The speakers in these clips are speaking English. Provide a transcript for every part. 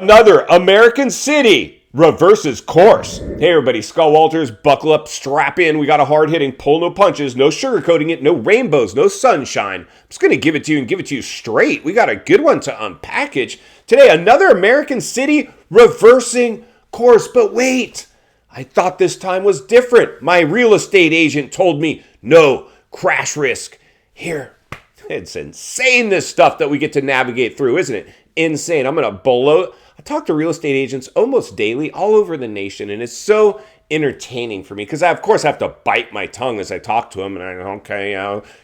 Another American city reverses course. Hey everybody, Scott Walters, buckle up, strap in. We got a hard-hitting pull, no punches, no sugarcoating it, no rainbows, no sunshine. I'm just going to give it to you and give it to you straight. We got a good one to unpackage. Today, another American city reversing course. But wait, I thought this time was different. My real estate agent told me, no crash risk here. It's insane, this stuff that we get to navigate through, isn't it? Insane. I talk to real estate agents almost daily all over the nation, and it's so entertaining for me because I, of course, have to bite my tongue as I talk to them. And I go, okay,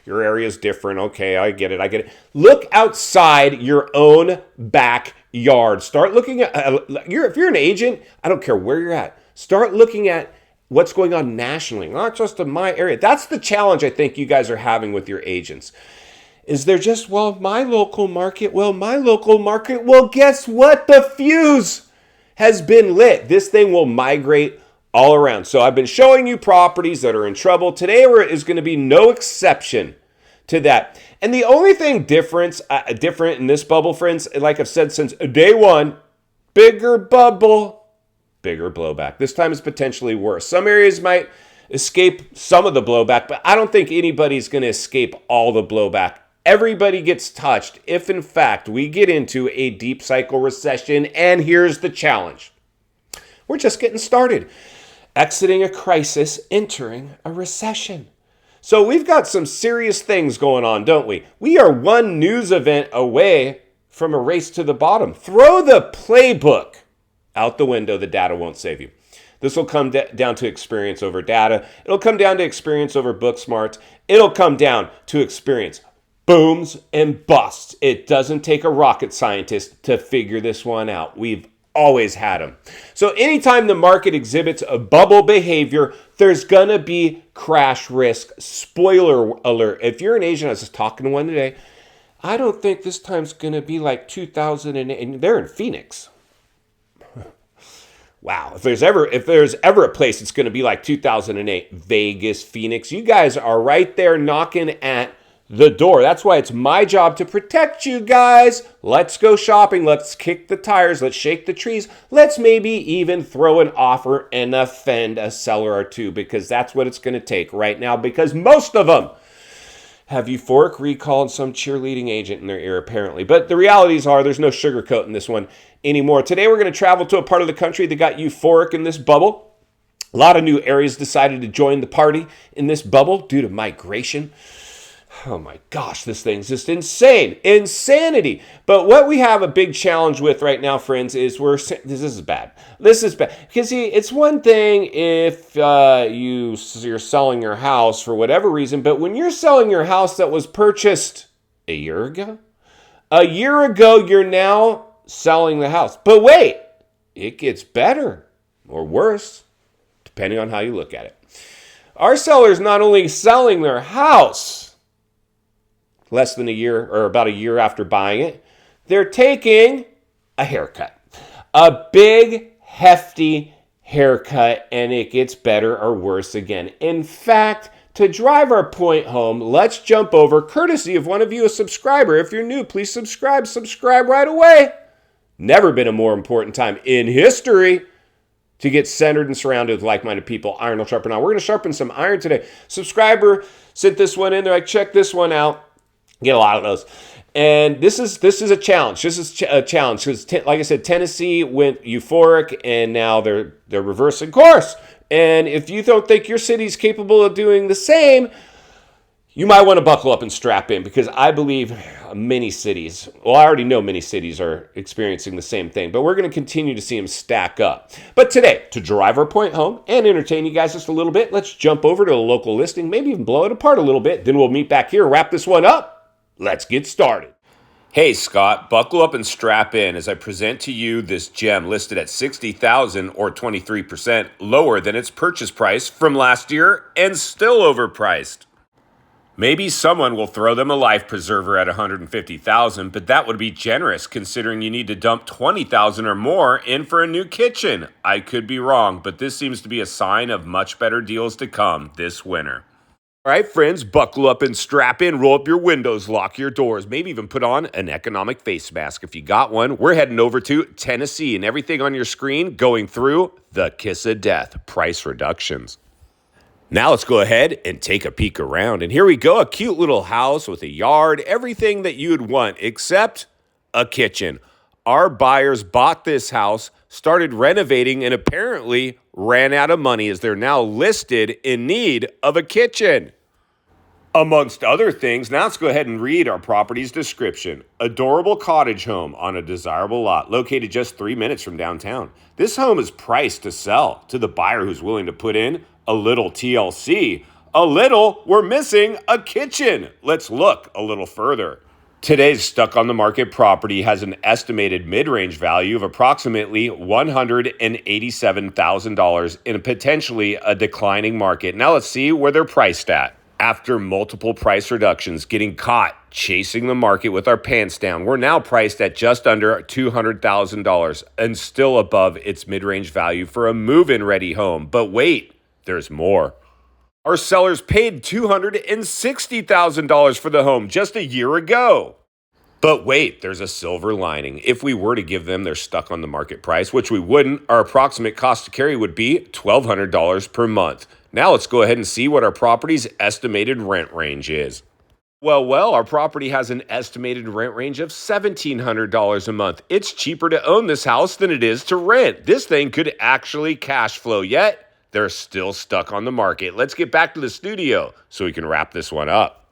your area is different. Okay, I get it. Look outside your own backyard. Start looking at, if you're an agent, I don't care where you're at, start looking at what's going on nationally, not just in my area. That's the challenge I think you guys are having with your agents. Is there just, my local market? Well, guess what? The fuse has been lit. This thing will migrate all around. So I've been showing you properties that are in trouble. Today is going to be no exception to that. And the only thing different in this bubble, friends, like I've said since day one, bigger bubble, bigger blowback. This time is potentially worse. Some areas might escape some of the blowback, but I don't think anybody's going to escape all the blowback. Everybody gets touched if, in fact, we get into a deep cycle recession. And here's the challenge. We're just getting started. Exiting a crisis, entering a recession. So we've got some serious things going on, don't we? We are one news event away from a race to the bottom. Throw the playbook out the window. The data won't save you. This will come down to experience over data. It'll come down to experience over book smarts. It'll come down to experience. Booms and busts. It doesn't take a rocket scientist to figure this one out. We've always had them. So anytime the market exhibits a bubble behavior, there's going to be crash risk. Spoiler alert. If you're an agent, I was just talking to one today, I don't think this time's going to be like 2008. And they're in Phoenix. Wow. If there's ever a place that's going to be like 2008, Vegas, Phoenix, you guys are right there knocking at the door. That's why it's my job to protect you guys. Let's go shopping. Let's kick the tires. Let's shake the trees. Let's maybe even throw an offer and offend a seller or two, because that's what it's going to take right now, because most of them have euphoric recall and some cheerleading agent in their ear, apparently. But the realities are there's no sugarcoat in this one anymore. Today we're going to travel to a part of the country that got euphoric in this bubble. A lot of new areas decided to join the party in this bubble due to migration. Oh my gosh, this thing's just insane. Insanity. But what we have a big challenge with right now, friends, is this is bad. This is bad. Because see, it's one thing if you're selling your house for whatever reason, but when you're selling your house that was purchased a year ago, you're now selling the house. But wait, it gets better or worse, depending on how you look at it. Our seller's not only selling their house less than a year or about a year after buying it, they're taking a haircut. A big, hefty haircut, and it gets better or worse again. In fact, to drive our point home, let's jump over, courtesy of one of you, a subscriber. If you're new, please subscribe right away. Never been a more important time in history to get centered and surrounded with like-minded people. Iron will sharpen iron. We're going to sharpen some iron today. Subscriber sent this one in. They're like, check this one out. Get a lot of those. And this is a challenge. This is a challenge because, like I said, Tennessee went euphoric, and now they're reversing course. And if you don't think your city's capable of doing the same, you might want to buckle up and strap in, because I believe many cities, I already know many cities are experiencing the same thing, but we're going to continue to see them stack up. But today, to drive our point home and entertain you guys just a little bit, let's jump over to a local listing, maybe even blow it apart a little bit. Then we'll meet back here, wrap this one up. Let's get started. Hey, Scott, buckle up and strap in as I present to you this gem listed at $60,000 or 23% lower than its purchase price from last year and still overpriced. Maybe someone will throw them a life preserver at $150,000, but that would be generous considering you need to dump $20,000 or more in for a new kitchen. I could be wrong, but this seems to be a sign of much better deals to come this winter. All right, friends, buckle up and strap in, roll up your windows, lock your doors, maybe even put on an economic face mask if you got one. We're heading over to Tennessee, and everything on your screen going through the kiss of death, price reductions. Now let's go ahead and take a peek around. And here we go, a cute little house with a yard, everything that you'd want except a kitchen. Our buyers bought this house, started renovating, and apparently ran out of money as they're now listed in need of a kitchen. Amongst other things, now let's go ahead and read our property's description. Adorable cottage home on a desirable lot located just 3 minutes from downtown. This home is priced to sell to the buyer who's willing to put in a little TLC. A little, we're missing a kitchen. Let's look a little further. Today's stuck on the market property has an estimated mid-range value of approximately $187,000 in potentially a declining market. Now let's see where they're priced at. After multiple price reductions, getting caught chasing the market with our pants down, we're now priced at just under $200,000 and still above its mid-range value for a move-in ready home. But wait, there's more. Our sellers paid $260,000 for the home just a year ago. But wait, there's a silver lining. If we were to give them their stuck on the market price, which we wouldn't, our approximate cost to carry would be $1,200 per month. Now let's go ahead and see what our property's estimated rent range is. Well, our property has an estimated rent range of $1,700 a month. It's cheaper to own this house than it is to rent. This thing could actually cash flow, yet they're still stuck on the market. Let's get back to the studio so we can wrap this one up.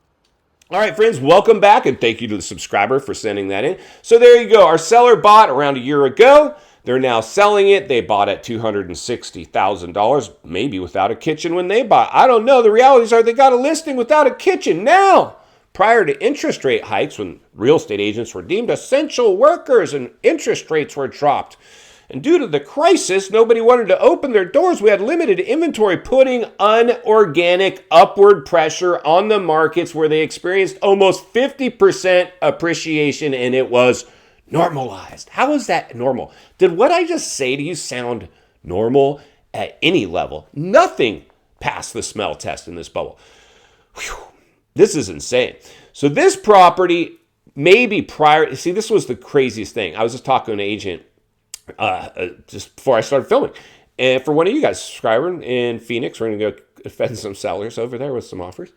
All right, friends, welcome back, and thank you to the subscriber for sending that in. So there you go. Our seller bought around a year ago. They're now selling it. They bought at $260,000, maybe without a kitchen when they bought. I don't know. The realities are they got a listing without a kitchen now. Prior to interest rate hikes, when real estate agents were deemed essential workers and interest rates were dropped. And due to the crisis, nobody wanted to open their doors. We had limited inventory, putting unorganic upward pressure on the markets where they experienced almost 50% appreciation, and it was normalized. How is that normal? Did what I just say to you sound normal at any level? Nothing passed the smell test in this bubble. Whew. This is insane. So this property, maybe prior, see, this was the craziest thing. I was just talking to an agent just before I started filming. And for one of you guys, subscriber in Phoenix, we're going to go offend some sellers over there with some offers.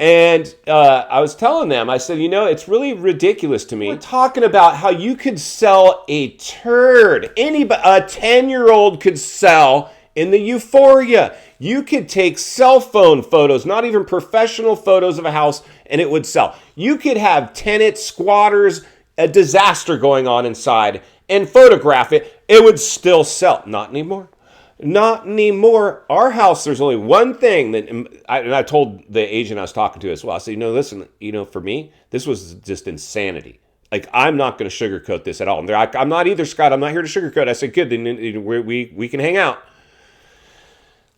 And I was telling them, I said, it's really ridiculous to me. We're talking about how you could sell a turd. Anybody, a 10-year-old could sell in the euphoria. You could take cell phone photos, not even professional photos of a house, and it would sell. You could have tenants, squatters, a disaster going on inside, and photograph it. It would still sell. Not anymore. Not anymore. Our house, there's only one thing that, and I told the agent I was talking to as well. I said, listen, for me, this was just insanity. Like, I'm not going to sugarcoat this at all. And they're like, I'm not either, Scott. I'm not here to sugarcoat. I said, good, then we can hang out.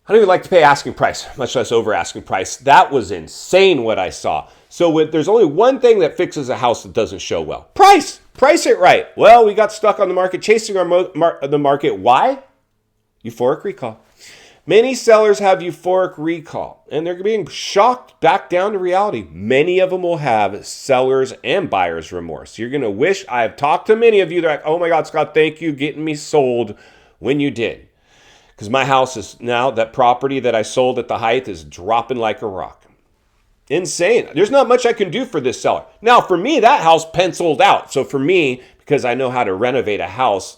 I don't even like to pay asking price, much less over asking price. That was insane what I saw. So there's only one thing that fixes a house that doesn't show well. Price. Price it right. Well, we got stuck on the market, chasing the market. Why? Euphoric recall. Many sellers have euphoric recall, and they're being shocked back down to reality. Many of them will have sellers and buyer's remorse. You're going to wish, I've talked to many of you, they're like, oh my God, Scott, thank you getting me sold when you did. Because my house is now, that property that I sold at the height is dropping like a rock. Insane. There's not much I can do for this seller. Now, for me, that house penciled out. So for me, because I know how to renovate a house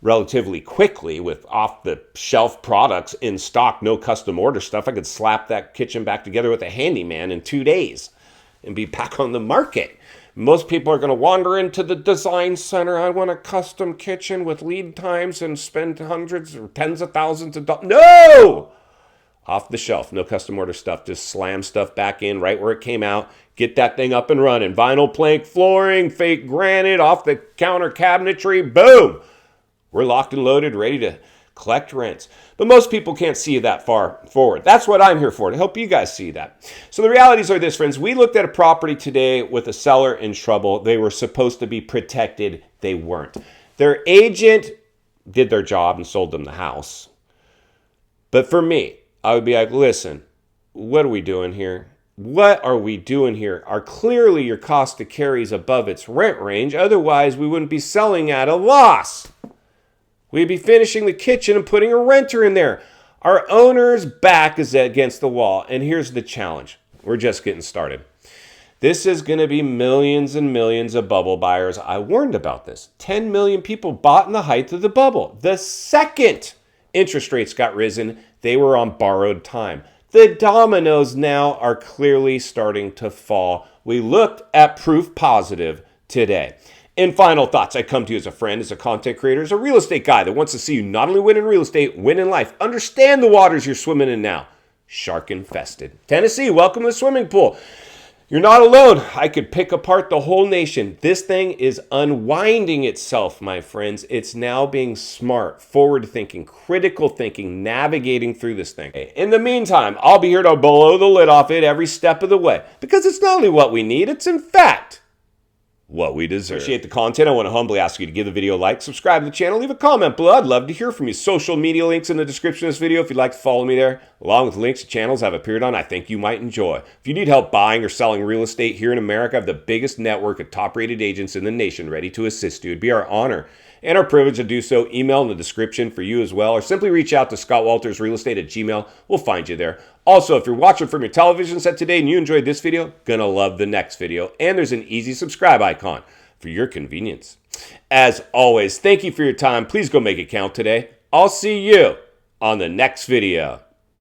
relatively quickly with off-the-shelf products in stock, no custom order stuff, I could slap that kitchen back together with a handyman in 2 days and be back on the market. Most people are going to wander into the design center. I want a custom kitchen with lead times and spend hundreds or tens of thousands of dollars. No! Off the shelf, no custom order stuff. Just slam stuff back in right where it came out. Get that thing up and running. Vinyl plank flooring, fake granite, off the counter cabinetry. Boom! We're locked and loaded, ready to collect rents. But most people can't see that far forward. That's what I'm here for, to help you guys see that. So the realities are this, friends. We looked at a property today with a seller in trouble. They were supposed to be protected. They weren't. Their agent did their job and sold them the house. But for me, I would be like, listen, what are we doing here? What are we doing here? Clearly your cost to carry is above its rent range. Otherwise, we wouldn't be selling at a loss. We'd be finishing the kitchen and putting a renter in there. Our owner's back is against the wall. And here's the challenge. We're just getting started. This is going to be millions and millions of bubble buyers. I warned about this. 10 million people bought in the height of the bubble. The second interest rates got risen, they were on borrowed time. The dominoes now are clearly starting to fall. We looked at proof positive today. In final thoughts, I come to you as a friend, as a content creator, as a real estate guy that wants to see you not only win in real estate, win in life. Understand the waters you're swimming in now. Shark infested. Tennessee, welcome to the swimming pool. You're not alone. I could pick apart the whole nation. This thing is unwinding itself, my friends. It's now being smart, forward-thinking, critical thinking, navigating through this thing. In the meantime, I'll be here to blow the lid off it every step of the way because it's not only what we need, it's in fact what we deserve. Appreciate the content. I want to humbly ask you to give the video a like, subscribe to the channel, leave a comment below. I'd love to hear from you. Social media links in the description of this video if you'd like to follow me there, along with links to channels I've appeared on I think you might enjoy. If you need help buying or selling real estate here in America, I have the biggest network of top-rated agents in the nation ready to assist you. It'd be our honor and our privilege to do so. Email in the description for you as well, or simply reach out to ScottWaltersRealestate@gmail.com. We'll find you there. Also, if you're watching from your television set today and you enjoyed this video, gonna love the next video. And there's an easy subscribe icon for your convenience. As always, thank you for your time. Please go make it count today. I'll see you on the next video.